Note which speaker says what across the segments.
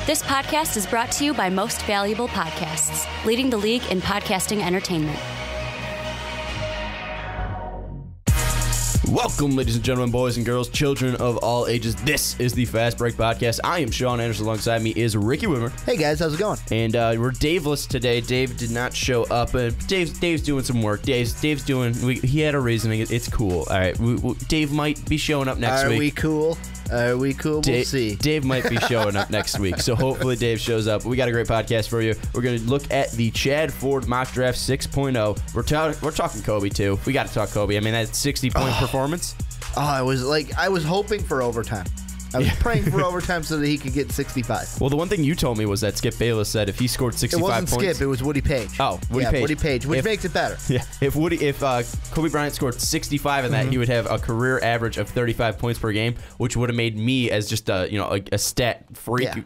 Speaker 1: This podcast is brought to you by Most Valuable Podcasts, leading the league in podcasting entertainment.
Speaker 2: Welcome, ladies and gentlemen, boys and girls, children of all ages. This is the Fast Break Podcast. I am Sean Anderson. Alongside me is Ricky Widmer.
Speaker 3: Hey, guys. How's it going?
Speaker 2: And we're Daveless today. Dave did not show up. Dave's doing some work. Dave's doing... he had a reasoning. It's cool. All right. Dave might be showing up next week.
Speaker 3: Are we cool? Are we cool? We'll see.
Speaker 2: Dave might be showing up next week, so hopefully Dave shows up. We got a great podcast for you. We're going to look at the Chard Ford Mock Draft 6.0. We're talking Kobe, too. We got to talk Kobe. I mean, that 60-point performance.
Speaker 3: Oh, I was hoping for overtime. I was praying for overtime so that he could get 65.
Speaker 2: Well, the one thing you told me was that Skip Bayless said if he scored 65 points...
Speaker 3: It wasn't Skip, it was Woody Page.
Speaker 2: Oh, Woody Page.
Speaker 3: Woody Page, which makes it better.
Speaker 2: Yeah, if Kobe Bryant scored 65 in that, he would have a career average of 35 points per game, which would have made me as just a stat freak. Yeah.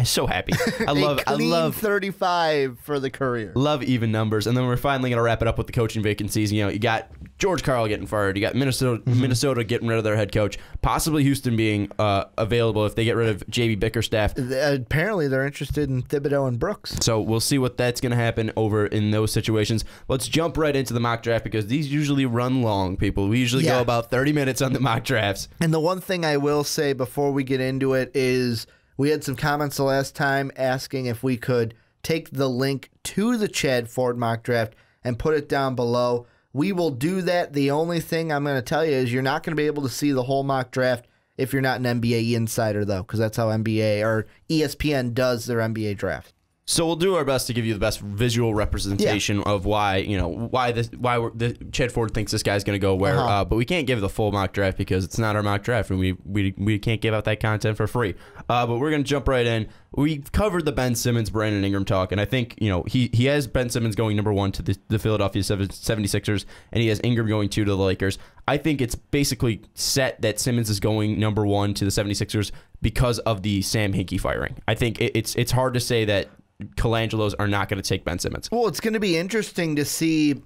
Speaker 2: So happy. I love
Speaker 3: 35 for the career.
Speaker 2: Love even numbers. And then we're finally going to wrap it up with the coaching vacancies. You know, you got George Karl getting fired. You got Minnesota getting rid of their head coach. Possibly Houston being available if they get rid of J.B. Bickerstaff.
Speaker 3: Apparently they're interested in Thibodeau and Brooks.
Speaker 2: So we'll see what that's going to happen over in those situations. Let's jump right into the mock draft because these usually run long, people. We usually go about 30 minutes on the mock drafts.
Speaker 3: And the one thing I will say before we get into it is... we had some comments the last time asking if we could take the link to the Chard Ford mock draft and put it down below. We will do that. The only thing I'm going to tell you is you're not going to be able to see the whole mock draft if you're not an NBA insider, though, because that's how NBA or ESPN does their NBA draft.
Speaker 2: So we'll do our best to give you the best visual representation of why the Chard Ford thinks this guy's going to go where. But we can't give the full mock draft because it's not our mock draft, and we can't give out that content for free. But we're going to jump right in. We covered the Ben Simmons, Brandon Ingram talk, and I think he has Ben Simmons going number 1 to the Philadelphia 76ers, and he has Ingram going 2 to the Lakers. I think it's basically set that Simmons is going number 1 to the 76ers because of the Sam Hinkie firing. I think it's hard to say that Colangelos are not going to take Ben Simmons.
Speaker 3: Well, it's going to be interesting to see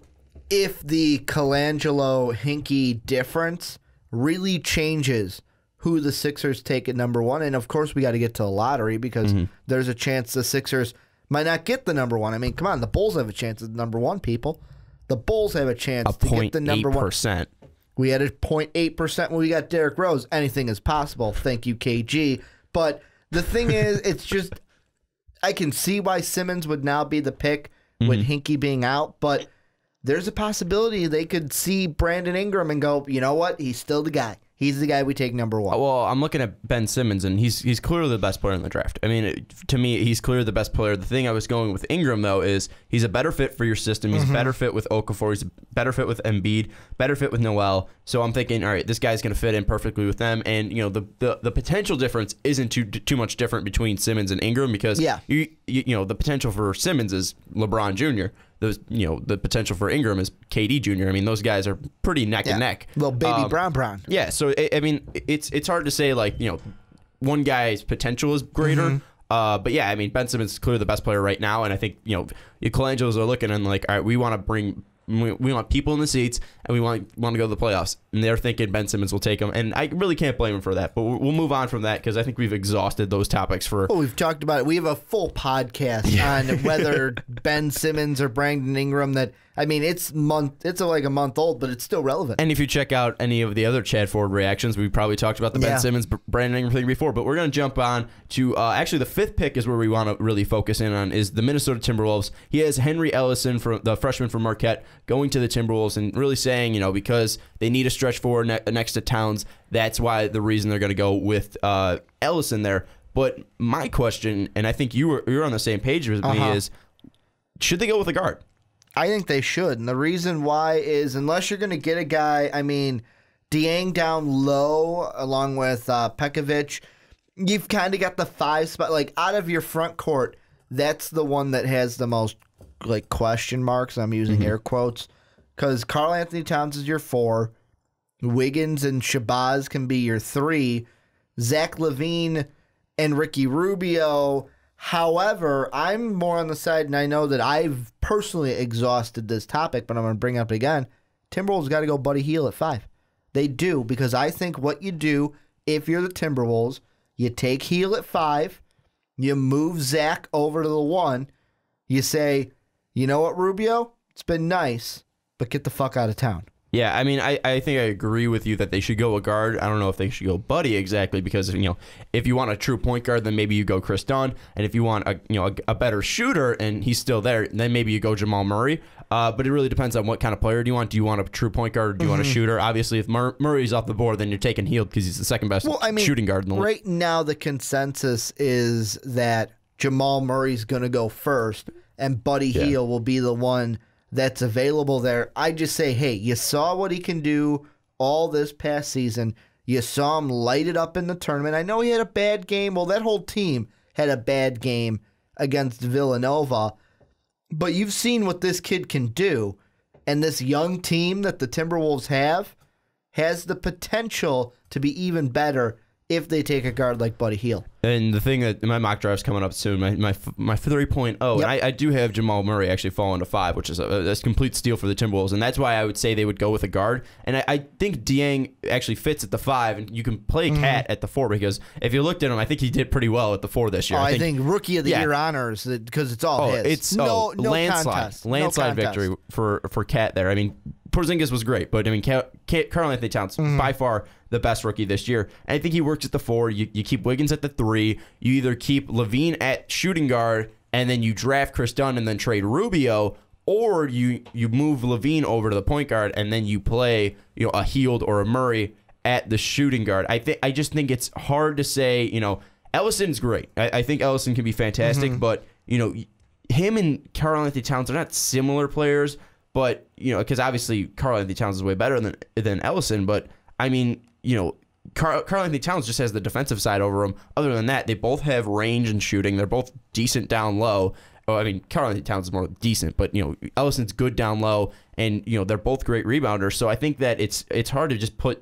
Speaker 3: if the Colangelo-Hinkie difference really changes who the Sixers take at number 1. And, of course, we got to get to the lottery because there's a chance the Sixers might not get the number 1. I mean, come on, the Bulls have a chance at number 1, people. The Bulls have a chance to get the number 1. We had a 0.8% when we got Derrick Rose. Anything is possible. Thank you, KG. But the thing is, it's just... I can see why Simmons would now be the pick with Hinkie being out, but there's a possibility they could see Brandon Ingram and go, you know what? He's still the guy. He's the guy we take number 1.
Speaker 2: Well, I'm looking at Ben Simmons, and he's clearly the best player in the draft. I mean, to me, he's clearly the best player. The thing I was going with Ingram, though, is he's a better fit for your system. He's a better fit with Okafor. He's a better fit with Embiid, better fit with Noel. So I'm thinking, all right, this guy's going to fit in perfectly with them. And, the potential difference isn't too much different between Simmons and Ingram because, the potential for Simmons is LeBron Jr., the potential for Ingram is KD Jr. I mean, those guys are pretty neck and neck.
Speaker 3: Little baby Brown.
Speaker 2: Yeah, so I mean, it's hard to say one guy's potential is greater. But yeah, I mean, Ben Simmons is clearly the best player right now, and I think the Colangelos are looking and all right, we want to bring. We want people in the seats, and we want to go to the playoffs. And they're thinking Ben Simmons will take them, and I really can't blame him for that. But we'll move on from that because I think we've exhausted those topics for.
Speaker 3: Well, we've talked about it. We have a full podcast on whether Ben Simmons or Brandon Ingram. It's like a month old, but it's still relevant.
Speaker 2: And if you check out any of the other Chard Ford reactions, we probably talked about the Ben Simmons, Brandon Ingram thing before. But we're going to jump on to actually the 5th pick is where we want to really focus in on is the Minnesota Timberwolves. He has Henry Ellison, the freshman from Marquette, going to the Timberwolves and really saying, because they need a stretch forward next to Towns, that's why the reason they're going to go with Ellison there. But my question, and I think you're on the same page with me, is should they go with a guard?
Speaker 3: I think they should. And the reason why is unless you're going to get a guy, I mean, Dieng down low along with Pekovic, you've kind of got the 5 spot. Like, out of your front court, that's the one that has the most, question marks. I'm using air quotes. Because Karl Anthony Towns is your 4. Wiggins and Shabazz can be your 3. Zach LaVine and Ricky Rubio. However, I'm more on the side, and I know that I've personally exhausted this topic, but I'm going to bring it up again. Timberwolves got to go Buddy Hield at 5. They do, because I think what you do, if you're the Timberwolves, you take Hield at 5, You move Zach over to the 1. You say, you know what, Rubio? It's been nice, but get the fuck out of town.
Speaker 2: Yeah, I mean, I think I agree with you that they should go a guard. I don't know if they should go Buddy exactly because, if you want a true point guard, then maybe you go Chris Dunn. And if you want a better shooter and he's still there, then maybe you go Jamal Murray. But it really depends on what kind of player do you want. Do you want a true point guard or do you want a shooter? Obviously, if Murray's off the board, then you're taking Hield because he's the second best shooting guard in the league.
Speaker 3: Right now, the consensus is that Jamal Murray's going to go first and Buddy Hield will be the one that's available there. I just say, hey, you saw what he can do all this past season. You saw him light it up in the tournament. I know he had a bad game. Well, that whole team had a bad game against Villanova. But you've seen what this kid can do. And this young team that the Timberwolves have has the potential to be even better if they take a guard like Buddy Hield.
Speaker 2: And the thing that my mock draft's coming up soon, my 3.0, and I do have Jamal Murray actually falling to 5, which is a complete steal for the Timberwolves, and that's why I would say they would go with a guard. And I think Dieng actually fits at the 5, and you can play Cat at the 4 because if you looked at him, I think he did pretty well at the 4 this year.
Speaker 3: I think Rookie of the Year honors because it's all his.
Speaker 2: It's no landslide victory for Cat there. I mean, Porzingis was great, but I mean, Karl-Anthony Towns by far the best rookie this year. And I think he works at the 4. You keep Wiggins at the 3. You either keep LaVine at shooting guard and then you draft Chris Dunn and then trade Rubio, or you move LaVine over to the point guard and then you play a Hield or a Murray at the shooting guard. I just think it's hard to say. Ellison's great. I think Ellison can be fantastic, but him and Karl-Anthony Towns are not similar players. But, because obviously Karl-Anthony Towns is way better than Ellison. But, I mean, Karl-Anthony Towns just has the defensive side over him. Other than that, they both have range and shooting. They're both decent down low. Oh, I mean, Karl-Anthony Towns is more decent. But, Ellison's good down low. And, they're both great rebounders. So I think that it's hard to just put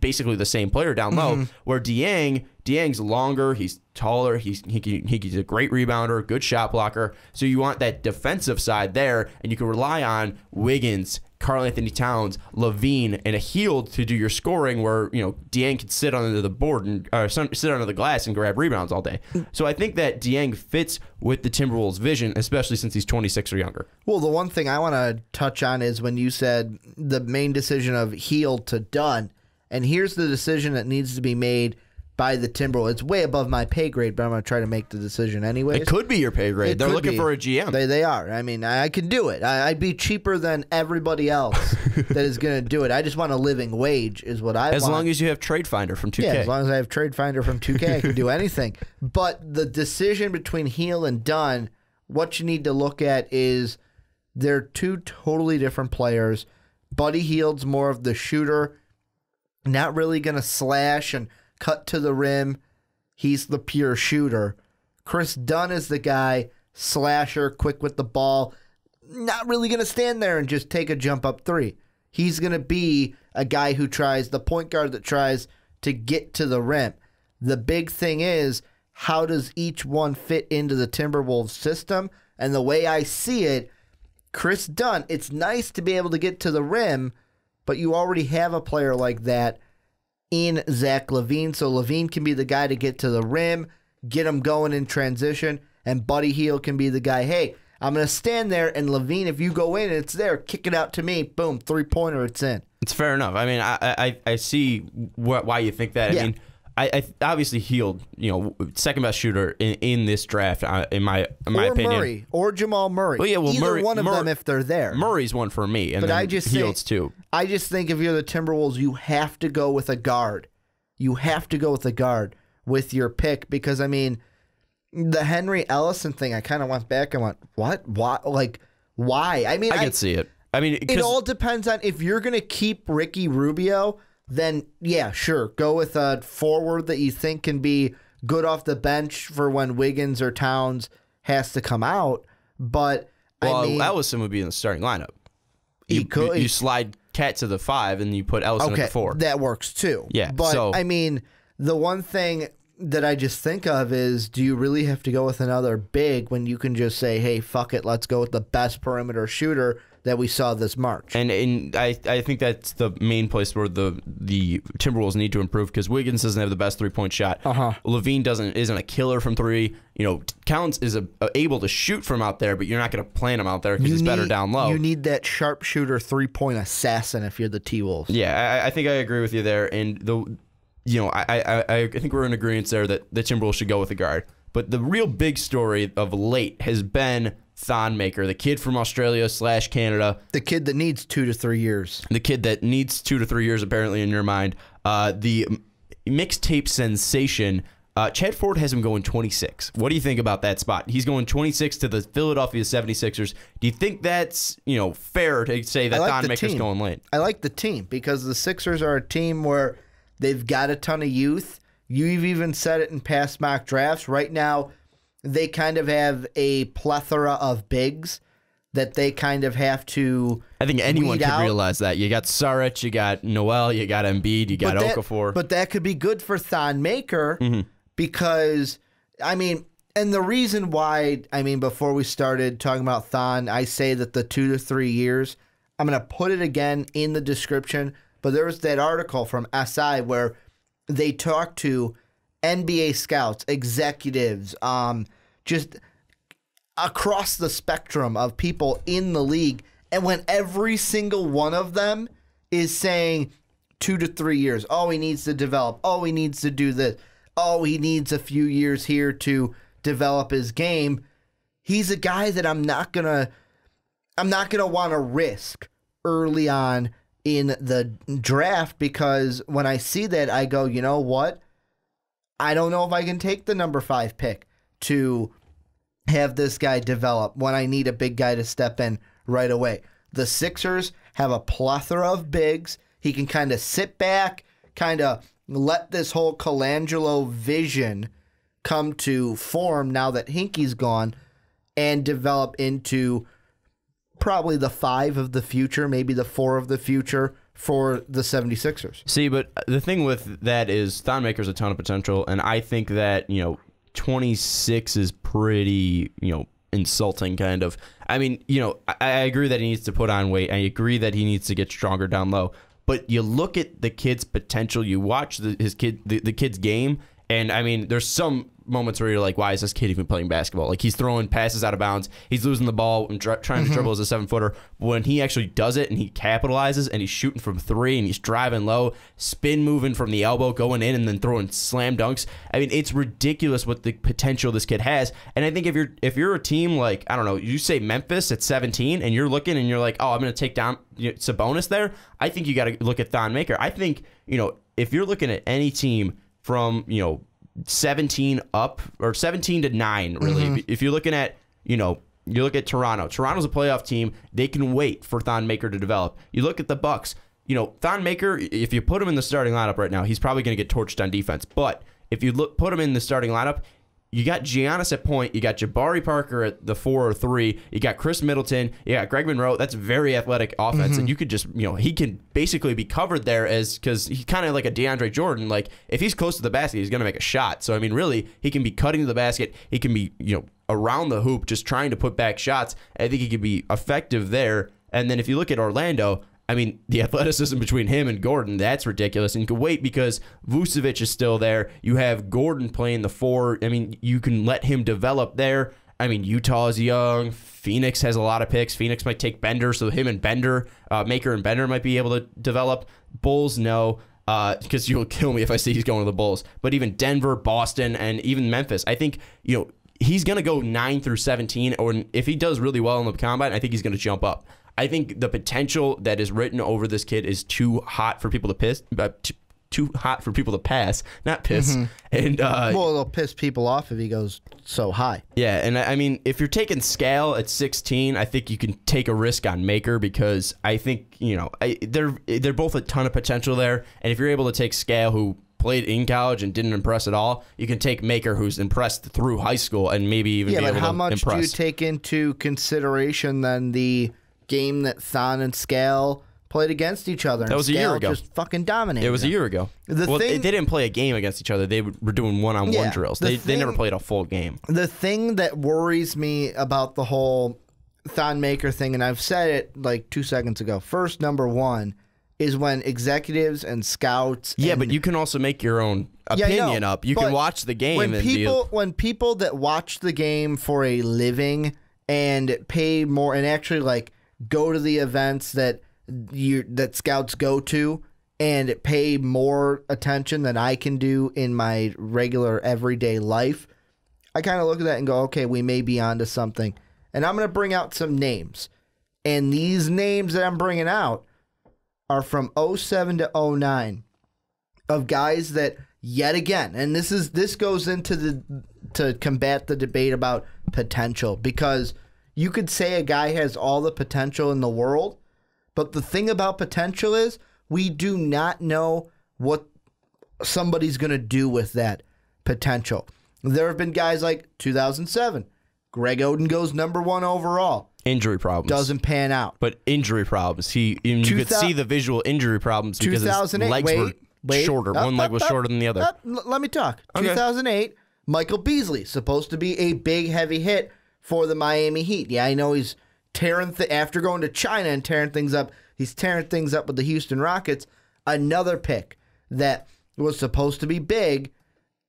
Speaker 2: basically the same player down low. Where Dieng's longer, he's taller, he's a great rebounder, good shot blocker. So you want that defensive side there, and you can rely on Wiggins, Karl-Anthony Towns, LaVine, and a Hield to do your scoring where, Dieng can sit under the board and sit under the glass and grab rebounds all day. So I think that Dieng fits with the Timberwolves' vision, especially since he's 26 or younger.
Speaker 3: Well, the one thing I want to touch on is when you said the main decision of Hield to Dunn, and here's the decision that needs to be made by the Timberwolves. It's way above my pay grade, but I'm going to try to make the decision anyways.
Speaker 2: It could be your pay grade. They're looking for a GM.
Speaker 3: They are. I mean, I can do it. I'd be cheaper than everybody else that is going to do it. I just want a living wage is what I want.
Speaker 2: As long as you have Trade Finder from 2K.
Speaker 3: Yeah, as long as I have Trade Finder from 2K, I can do anything. But the decision between Hield and Dunn, what you need to look at is they're two totally different players. Buddy Hield's more of the shooter, not really going to slash and cut to the rim. He's the pure shooter. Chris Dunn is the guy, slasher, quick with the ball, not really going to stand there and just take a jump up 3. He's going to be a guy who tries, the point guard that tries to get to the rim. The big thing is, how does each one fit into the Timberwolves system? And the way I see it, Chris Dunn, it's nice to be able to get to the rim, but you already have a player like that in Zach LaVine, so LaVine can be the guy to get to the rim, get him going in transition, and Buddy Hield can be the guy, hey, I'm going to stand there, and LaVine, if you go in and it's there, kick it out to me, boom, 3-pointer, it's in.
Speaker 2: It's fair enough. I mean, I see why you think that.
Speaker 3: Yeah.
Speaker 2: I mean, I obviously Hield, second best shooter in this draft, in my opinion.
Speaker 3: Murray, or Jamal Murray.
Speaker 2: Well, yeah, well,
Speaker 3: either one of them if they're there.
Speaker 2: Murray's one for me, and then Hield's two.
Speaker 3: I just think if you're the Timberwolves, you have to go with a guard. You have to go with a guard with your pick because, I mean, the Henry Ellison thing, I kind of went back and went, what? Why? Like, why? I mean,
Speaker 2: I can see it. I mean,
Speaker 3: it all depends on if you're going to keep Ricky Rubio, then, yeah, sure, go with a forward that you think can be good off the bench for when Wiggins or Towns has to come out. But, I mean,
Speaker 2: Ellison would be in the starting lineup.
Speaker 3: You
Speaker 2: slide Cat to the 5 and you put Ellison at the 4.
Speaker 3: That works too.
Speaker 2: Yeah.
Speaker 3: But, I mean, the one thing that I just think of is, do you really have to go with another big when you can just say, hey, fuck it, let's go with the best perimeter shooter that we saw this March.
Speaker 2: And I think that's the main place where the Timberwolves need to improve, because Wiggins doesn't have the best three-point shot. Levine isn't a killer from three. Collins is able to shoot from out there, but you're not going to plan him out there because he's better down low.
Speaker 3: You need that sharpshooter three-point assassin if you're the T-Wolves.
Speaker 2: Yeah, I think I agree with you there. And I think we're in agreement there that the Timberwolves should go with the guard. But the real big story of late has been Thon Maker, the kid from Australia/Canada.
Speaker 3: The kid that needs 2 to 3 years.
Speaker 2: The kid that needs 2 to 3 years, apparently, in your mind. The mixtape sensation, Chard Ford has him going 26. What do you think about that spot? He's going 26 to the Philadelphia 76ers. Do you think that's fair to say that Thon Maker's going late?
Speaker 3: I like the team because the Sixers are a team where they've got a ton of youth. You've even said it in past mock drafts. Right now, they kind of have a plethora of bigs that they kind of have to
Speaker 2: I think anyone
Speaker 3: weed
Speaker 2: could
Speaker 3: out.
Speaker 2: realize that. You got Saric, you got Noel, you got Embiid, you got Okafor.
Speaker 3: But that could be good for Thon Maker because, and the reason why, before we started talking about Thon, I say that the 2 to 3 years, I'm going to put it again in the description, but there was that article from SI where they talked to NBA scouts, executives, just across the spectrum of people in the league. And when every single one of them is saying 2 to 3 years, oh, he needs to develop, oh, he needs to do this, oh, he needs a few years here to develop his game, he's a guy that I'm not gonna want to risk early on in the draft, because when I see that, I go, you know what? I don't know if I can take the number 5 pick to have this guy develop when I need a big guy to step in right away. The Sixers have a plethora of bigs. He can kind of sit back, kind of let this whole Colangelo vision come to form now that Hinkie's gone, and develop into probably the 5 of the future, maybe the 4 of the future for the 76ers.
Speaker 2: See, but the thing with that is Thon Maker's a ton of potential, and I think that, 26 is pretty, insulting kind of. I agree that he needs to put on weight. I agree that he needs to get stronger down low. But you look at the kid's potential, you watch the kid's game, and there's some moments where you're like, why is this kid even playing basketball? Like, he's throwing passes out of bounds, he's losing the ball and trying to dribble as a 7-footer. When he actually does it and he capitalizes and he's shooting from 3 and he's driving low, spin moving from the elbow, going in and then throwing slam dunks. It's ridiculous what the potential this kid has. And I think if you're a team like, I don't know, you say Memphis at 17 and you're looking and you're like, oh, I'm going to take down Sabonis there, I think you got to look at Thon Maker. I think, if you're looking at any team from, 17 up, or 17 to 9, really. If you're looking at, you look at Toronto. Toronto's a playoff team. They can wait for Thon Maker to develop. You look at the Bucks. Thon Maker, if you put him in the starting lineup right now, he's probably going to get torched on defense. But if you put him in the starting lineup, you got Giannis at point, you got Jabari Parker at the 4 or 3, you got Chris Middleton, you got Greg Monroe. That's very athletic offense, and you could just, he can basically be covered there because he's kind of like a DeAndre Jordan. Like, if he's close to the basket, he's going to make a shot. So, really, he can be cutting to the basket. He can be, around the hoop, just trying to put back shots. I think he could be effective there. And then if you look at Orlando, the athleticism between him and Gordon, that's ridiculous. And you can wait because Vucevic is still there. You have Gordon playing the 4. You can let him develop there. Utah is young. Phoenix has a lot of picks. Phoenix might take Bender, so him and Bender, Maker and Bender might be able to develop. Bulls, no, because you'll kill me if I say he's going to the Bulls. But even Denver, Boston, and even Memphis, I think, he's going to go 9 through 17, or if he does really well in the combine, I think he's going to jump up. I think the potential that is written over this kid is too hot for people to piss. Too hot for people to pass, not piss. And
Speaker 3: it'll piss people off if he goes so high.
Speaker 2: Yeah, and if you're taking Scale at 16, I think you can take a risk on Maker because I think they're both a ton of potential there. And if you're able to take Scale, who played in college and didn't impress at all, you can take Maker, who's impressed through high school, and maybe even be able to impress.
Speaker 3: Yeah, but how much do you take into consideration then the game that Thon and Scale played against each other?
Speaker 2: That was a year ago.
Speaker 3: Just fucking dominated.
Speaker 2: It was a year ago. They didn't play a game against each other. They were doing one-on-one drills. They never played a full game.
Speaker 3: The thing that worries me about the whole Thon Maker thing, and I've said it like 2 seconds ago. First, number one is when executives and scouts.
Speaker 2: Yeah, but you can also make your own opinion up. You can watch the game.
Speaker 3: When people that watch the game for a living and pay more and actually like go to the events that scouts go to and pay more attention than I can do in my regular everyday life, I kind of look at that and go, okay, we may be onto something. And I'm going to bring out some names. And these names that I'm bringing out are from 07 to 09 of guys that, yet again, and this goes into to combat the debate about potential, because you could say a guy has all the potential in the world, but the thing about potential is we do not know what somebody's going to do with that potential. There have been guys like 2007. Greg Oden goes number 1 overall.
Speaker 2: Injury problems.
Speaker 3: Doesn't pan out.
Speaker 2: But injury problems. You could see the visual injury problems because his legs were shorter. One leg was shorter than the other.
Speaker 3: Let me talk.
Speaker 2: Okay.
Speaker 3: 2008, Michael Beasley, supposed to be a big, heavy hit for the Miami Heat. Yeah, I know he's tearing after going to China and tearing things up. He's tearing things up with the Houston Rockets. Another pick that was supposed to be big,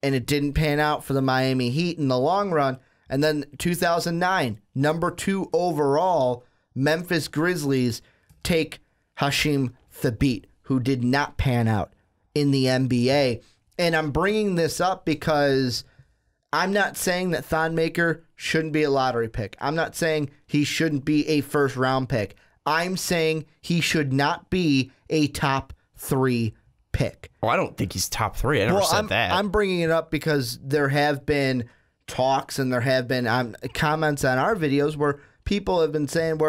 Speaker 3: and it didn't pan out for the Miami Heat in the long run. And then 2009, number 2 overall, Memphis Grizzlies take Hasheem Thabeet, who did not pan out in the NBA. And I'm bringing this up because I'm not saying that Thon Maker shouldn't be a lottery pick. I'm not saying he shouldn't be a first-round pick. I'm saying he should not be a top 3 pick.
Speaker 2: Well, I don't think he's top 3. I never said that.
Speaker 3: I'm bringing it up because there have been talks and there have been comments on our videos where people have been saying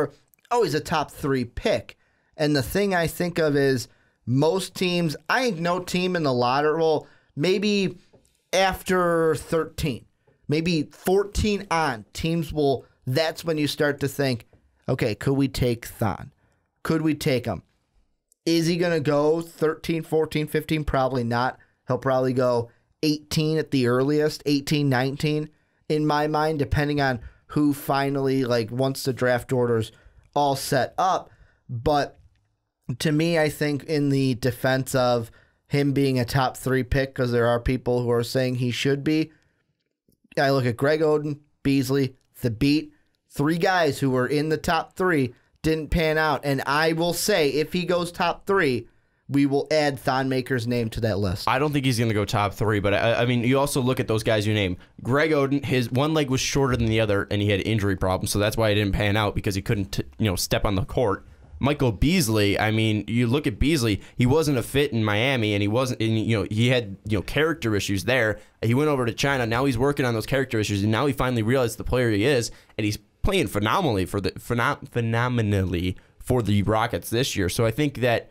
Speaker 3: he's a top 3 pick. And the thing I think of is most teams, I think no team in the lottery, well, maybe after 13, maybe 14 on, teams will, that's when you start to think, okay, could we take Thon? Could we take him? Is he going to go 13, 14, 15? Probably not. He'll probably go 18 at the earliest, 18, 19 in my mind, depending on who finally, once the draft order's all set up. But to me, I think in the defense of him being a top 3 pick, because there are people who are saying he should be, I look at Greg Oden, Beasley, Thabeet, 3 guys who were in the top 3, didn't pan out. And I will say, if he goes top 3, we will add Thon Maker's name to that list.
Speaker 2: I don't think he's going to go top 3, but I mean, you also look at those guys you name. Greg Oden, his one leg was shorter than the other, and he had injury problems, so that's why he didn't pan out, because he couldn't, step on the court. Michael Beasley, I mean, you look at Beasley, he wasn't a fit in Miami, and he wasn't, he had, character issues there. He went over to China. Now he's working on those character issues, and now he finally realized the player he is, and he's playing phenomenally for the Rockets this year. So I think that,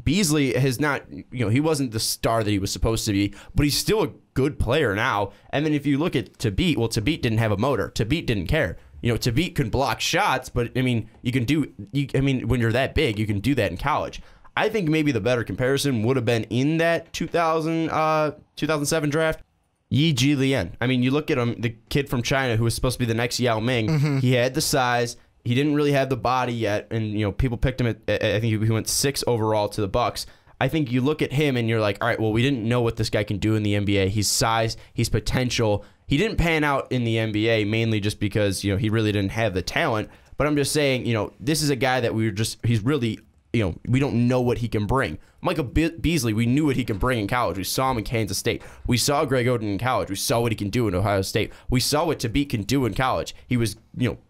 Speaker 2: Beasley has not, he wasn't the star that he was supposed to be, but he's still a good player now. And then if you look at Thabeet, well, Thabeet didn't have a motor. Thabeet didn't care. Thabeet can block shots, but I mean, when you're that big, you can do that in college. I think maybe the better comparison would have been in that 2007 draft. Yi Ji-Lian. I mean, you look at him, the kid from China who was supposed to be the next Yao Ming. Mm-hmm. He had the size. He didn't really have the body yet, and people picked him at, I think he went 6 overall to the Bucks. I think you look at him and you're like, all right, well, we didn't know what this guy can do in the NBA. His size, his potential. He didn't pan out in the NBA mainly just because he really didn't have the talent. But I'm just saying, this is a guy that he's really, we don't know what he can bring. Michael Beasley, we knew what he can bring in college. We saw him in Kansas State. We saw Greg Oden in college. We saw what he can do in Ohio State. We saw what Thabeet can do in college. He was,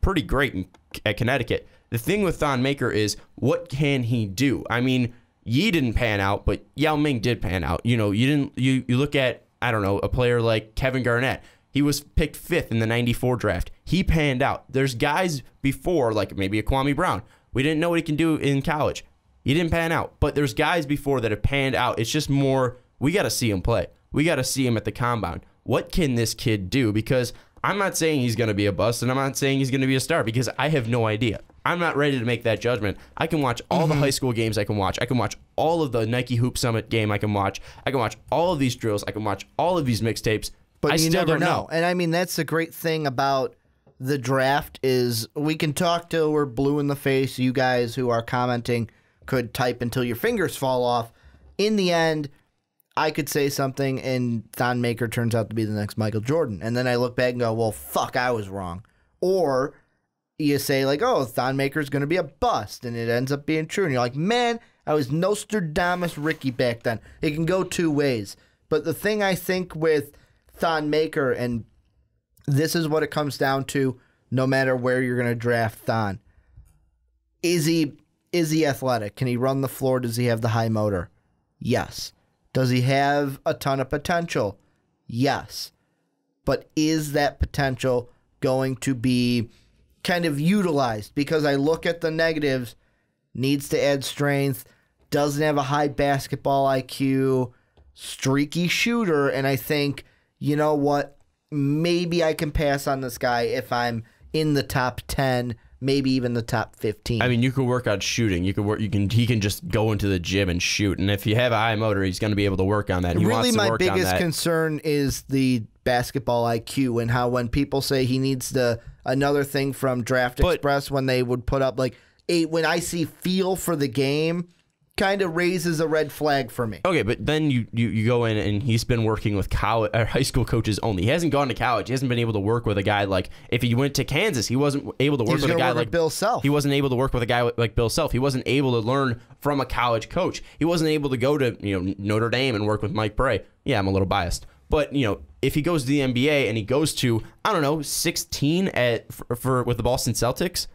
Speaker 2: pretty great at Connecticut. The thing with Thon Maker is, what can he do? I mean, Yi didn't pan out, but Yao Ming did pan out. You look at, I don't know, a player like Kevin Garnett. He was picked 5th in the 94 draft. He panned out. There's guys before, like maybe a Kwame Brown. We didn't know what he can do in college. He didn't pan out. But there's guys before that have panned out. It's just more, we got to see him play. We got to see him at the combine. What can this kid do? Because I'm not saying he's going to be a bust, and I'm not saying he's going to be a star, because I have no idea. I'm not ready to make that judgment. I can watch all the high school games I can watch. I can watch all of the Nike Hoop Summit game I can watch. I can watch all of these drills. I can watch all of these mixtapes.
Speaker 3: But
Speaker 2: I
Speaker 3: you
Speaker 2: still
Speaker 3: never
Speaker 2: don't know.
Speaker 3: And I mean, that's the great thing about the draft is, we can talk till we're blue in the face. You guys who are commenting could type until your fingers fall off. In the end, I could say something and Thon Maker turns out to be the next Michael Jordan. And then I look back and go, well, fuck, I was wrong. Or you say like, oh, Thon Maker's going to be a bust, and it ends up being true. And you're like, man, I was Nostradamus Ricky back then. It can go two ways. But the thing I think with Thon Maker, and this is what it comes down to no matter where you're going to draft Thon, is he athletic? Can he run the floor? Does he have the high motor? Yes. Does he have a ton of potential? Yes. But is that potential going to be kind of utilized? Because I look at the negatives, needs to add strength, doesn't have a high basketball IQ, streaky shooter, and I think, you know what, maybe I can pass on this guy if I'm in the top 10, maybe even the top 15.
Speaker 2: I mean, you could work on shooting. He can just go into the gym and shoot. And if you have a high motor, he's going to be able to work on that.
Speaker 3: Really, my biggest concern is the basketball IQ and how when people say he needs another thing from Draft Express when they would put up like 8, when I see feel for the game, kind of raises a red flag for me.
Speaker 2: Okay, but then you go in and he's been working with high school coaches only. He hasn't gone to college. He hasn't been able to work with a guy like, if he went to Kansas, he wasn't able to work with a guy like
Speaker 3: Bill Self.
Speaker 2: He wasn't able to work with a guy like Bill Self. He wasn't able to learn from a college coach. He wasn't able to go to Notre Dame and work with Mike Bray. Yeah, I'm a little biased. But, if he goes to the NBA and he goes to, 16 with the Boston Celtics,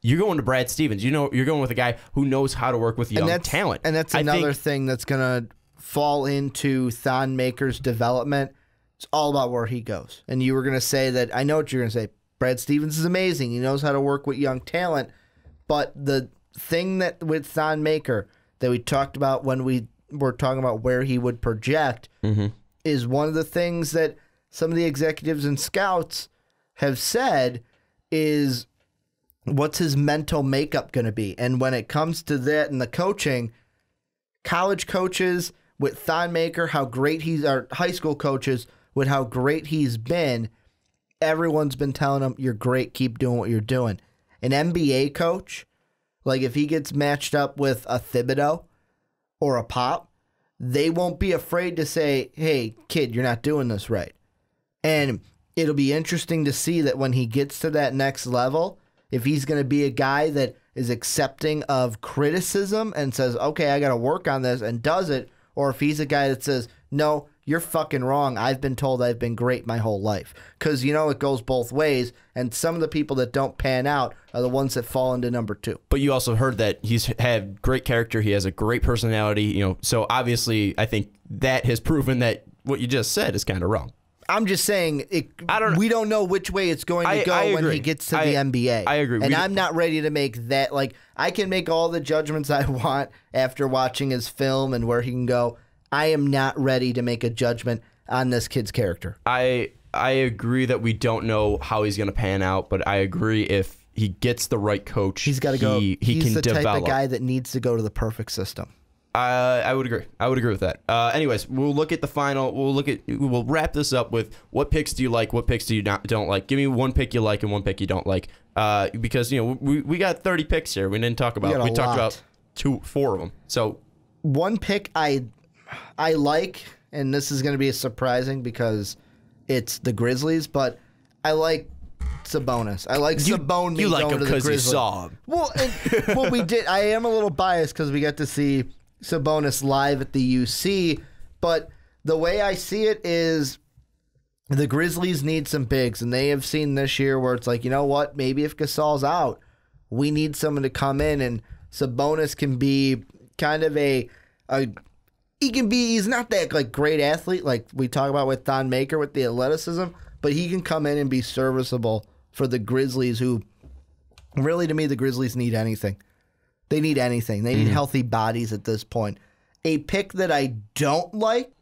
Speaker 2: you're going to Brad Stevens. You're going with a guy who knows how to work with young talent.
Speaker 3: And that's another thing that's going to fall into Thon Maker's development. It's all about where he goes. And you were going to say that, I know what you're going to say, Brad Stevens is amazing. He knows how to work with young talent. But the thing that with Thon Maker that we talked about when we were talking about where he would project is one of the things that some of the executives and scouts have said is, what's his mental makeup going to be? And when it comes to that and the coaching, college coaches with Thon Maker, how great high school coaches with how great he's been, everyone's been telling him, you're great, keep doing what you're doing. An NBA coach, like if he gets matched up with a Thibodeau or a Pop, they won't be afraid to say, hey, kid, you're not doing this right. And it'll be interesting to see that when he gets to that next level, if he's going to be a guy that is accepting of criticism and says, okay, I got to work on this and does it, or if he's a guy that says, no, you're fucking wrong. I've been told I've been great my whole life. Because, it goes both ways, and some of the people that don't pan out are the ones that fall into number 2.
Speaker 2: But you also heard that he's had great character. He has a great personality, so obviously I think that has proven that what you just said is kind of wrong.
Speaker 3: I'm just saying, we don't know which way it's going to go when he gets to the NBA.
Speaker 2: I agree.
Speaker 3: And I'm not ready to make that. Like, I can make all the judgments I want after watching his film and where he can go. I am not ready to make a judgment on this kid's character.
Speaker 2: I agree that we don't know how he's going to pan out, but I agree if he gets the right coach,
Speaker 3: he's got to go.
Speaker 2: He
Speaker 3: he's
Speaker 2: can
Speaker 3: the
Speaker 2: develop.
Speaker 3: Type of guy that needs to go to the perfect system.
Speaker 2: I would agree. I would agree with that. Anyways, we'll look at the final. We'll wrap this up with what picks do you like, what picks do you don't like. Give me one pick you like and one pick you don't like. Because we got 30 picks here. We didn't talk about. We talked about 4 of them. So
Speaker 3: one pick I like, and this is going to be surprising because it's the Grizzlies, but I like Sabonis. I like Sabonis.
Speaker 2: You like him because you saw him.
Speaker 3: Well, we did. I am a little biased because we got to see Sabonis live at the UC, but the way I see it is the Grizzlies need some bigs, and they have seen this year where it's like, you know what, maybe if Gasol's out, we need someone to come in, and Sabonis can be kind of he's not that like great athlete like we talk about with Thon Maker with the athleticism, but he can come in and be serviceable for the Grizzlies, who really, to me, the Grizzlies need anything. They need anything. They need healthy bodies at this point. A pick that I don't like,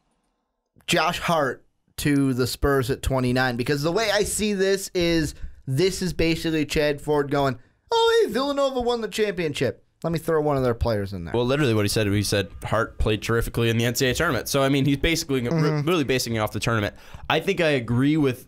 Speaker 3: Josh Hart to the Spurs at 29, because the way I see this is basically Chard Ford going, oh, hey, Villanova won the championship. Let me throw one of their players in there.
Speaker 2: Well, literally what he said Hart played terrifically in the NCAA tournament. So, I mean, he's basically really basing it off the tournament. I think I agree with,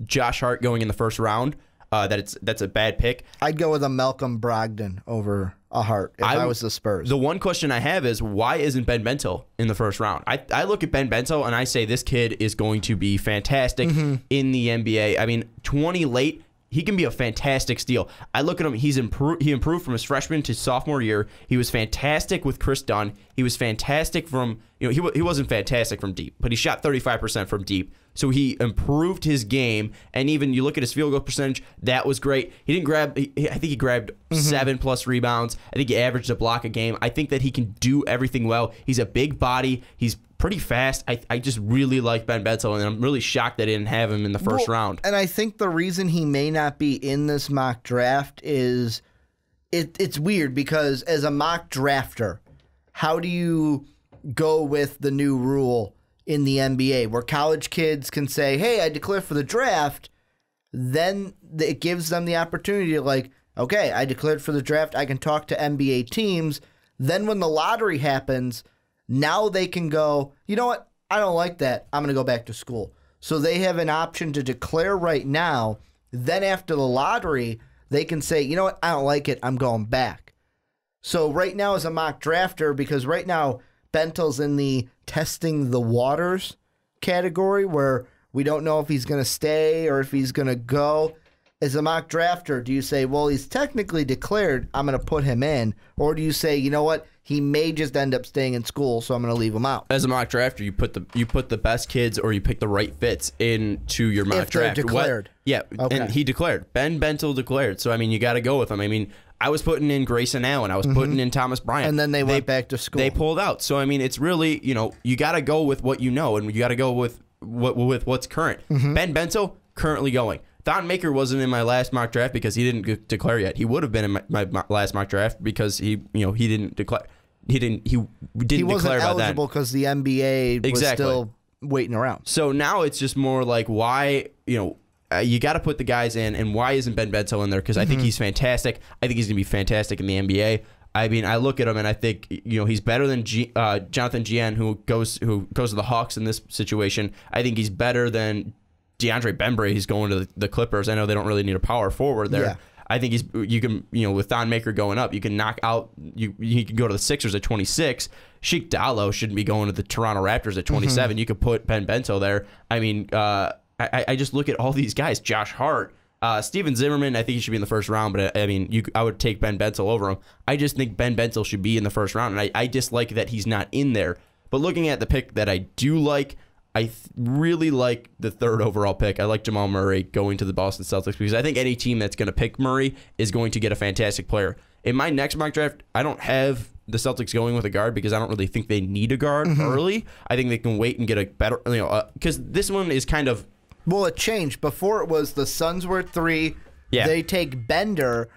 Speaker 2: Josh Hart going in the first round. that's a bad pick.
Speaker 3: I'd go with a Malcolm Brogdon over a Hart if I was the Spurs.
Speaker 2: The one question I have is, why isn't Ben Bentil in the first round? I look at Ben Bentil and I say this kid is going to be fantastic in the NBA. I mean, 20 late. He can be a fantastic steal. I look at him. He improved from his freshman to sophomore year. He was fantastic with Chris Dunn. He was fantastic from, he wasn't fantastic from deep, but he shot 35% from deep. So he improved his game. And even you look at his field goal percentage, that was great. He didn't grab, I think he grabbed 7+ rebounds. I think he averaged a block a game. I think that he can do everything well. He's a big body. He's pretty fast. I just really like Ben Bentil, and I'm really shocked that I didn't have him in the first round.
Speaker 3: And I think the reason he may not be in this mock draft is it's weird because as a mock drafter, how do you go with the new rule in the NBA where college kids can say, hey, I declare for the draft, then it gives them the opportunity to like, okay, I declared for the draft, I can talk to NBA teams. Then when the lottery happens, now they can go, you know what? I don't like that. I'm going to go back to school. So they have an option to declare right now. Then after the lottery, they can say, you know what? I don't like it. I'm going back. So right now as a mock drafter, because right now Bentil's in the testing the waters category where we don't know if he's going to stay or if he's going to go. As a mock drafter, do you say, well, he's technically declared, I'm going to put him in? Or do you say, you know what? He may just end up staying in school, so I'm going to leave him out.
Speaker 2: As a mock drafter, you put the best kids or you pick the right fits into your mock draft.
Speaker 3: If they're declared.
Speaker 2: Okay. And he declared. Ben Bentil declared. So, I mean, you got to go with him. I mean, I was putting in Grayson Allen. I was putting in Thomas Bryant.
Speaker 3: And then they went back to school.
Speaker 2: They pulled out. So, I mean, it's really, you got to go with what you know, and you got to go with what's current. Ben Bentil, currently going. Thon Maker wasn't in my last mock draft because he didn't declare yet. He would have been in my last mock draft because he didn't declare. He didn't declare by then.
Speaker 3: Eligible because the NBA was still waiting around.
Speaker 2: So now it's just more like why you got to put the guys in, and why isn't Ben Bentil in there? Because I think he's fantastic. I think he's gonna be fantastic in the NBA. I mean, I look at him and I think he's better than Jonathan Gian, who goes to the Hawks in this situation. I think he's better than DeAndre Bembry. He's going to the Clippers. I know they don't really need a power forward there. Yeah. I think you can with Thon Maker going up, you can knock out he can go to the Sixers at 26. Sheik Dallo shouldn't be going to the Toronto Raptors at 27. You could put Ben Bentil there. I mean, I just look at all these guys. Josh Hart, Steven Zimmerman. I think he should be in the first round, but I mean, I would take Ben Bentil over him. I just think Ben Bentil should be in the first round, and I dislike that he's not in there. But looking at the pick that I do like, I really like the 3rd overall pick. I like Jamal Murray going to the Boston Celtics because I think any team that's going to pick Murray is going to get a fantastic player. In my next mock draft, I don't have the Celtics going with a guard because I don't really think they need a guard early. I think they can wait and get a better, because this one is kind of...
Speaker 3: Well, it changed. Before it was the Suns were at 3. Yeah. They take Bender.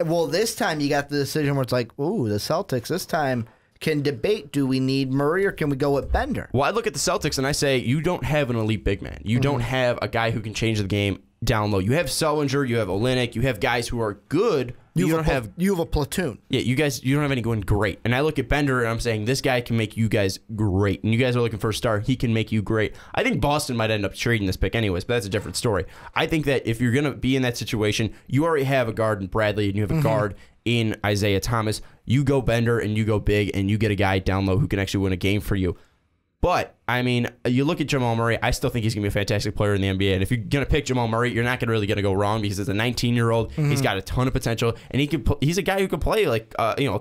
Speaker 3: Well, this time you got the decision where it's like, ooh, the Celtics this time can debate, do we need Murray or can we go with Bender?
Speaker 2: Well, I look at the Celtics and I say, you don't have an elite big man. You don't have a guy who can change the game down low. You have Sullinger, you have Olynyk, you have guys who are good. You have a platoon. Yeah, you don't have anyone great. And I look at Bender and I'm saying, this guy can make you guys great. And you guys are looking for a star. He can make you great. I think Boston might end up trading this pick anyways, but that's a different story. I think that if you're going to be in that situation, you already have a guard in Bradley and you have a guard in Isaiah Thomas. You go Bender and you go big and you get a guy down low who can actually win a game for you. But, I mean, you look at Jamal Murray, I still think he's going to be a fantastic player in the NBA. And if you're going to pick Jamal Murray, you're not really going to go wrong because he's a 19-year-old. He's got a ton of potential. And he's a guy who can play like,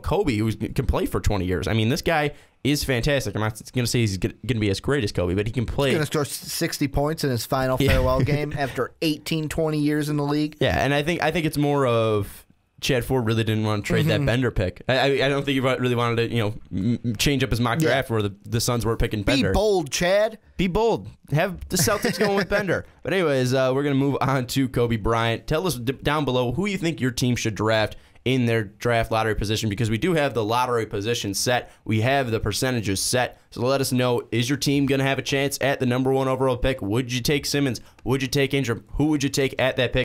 Speaker 2: Kobe, who can play for 20 years. I mean, this guy is fantastic. I'm not going to say he's going to be as great as Kobe, but he can play.
Speaker 3: He's going to score 60 points in his final farewell game after 18, 20 years in the league.
Speaker 2: Yeah, and I think it's more of... Chad Ford really didn't want to trade that Bender pick. I don't think he really wanted to, change up his mock draft where the Suns weren't picking Bender.
Speaker 3: Be bold, Chad.
Speaker 2: Be bold. Have the Celtics going with Bender. But anyways, we're going to move on to Kobe Bryant. Tell us down below who you think your team should draft in their draft lottery position, because we do have the lottery position set. We have the percentages set. So let us know, is your team going to have a chance at the #1 overall pick? Would you take Simmons? Would you take Ingram? Who would you take at that pick?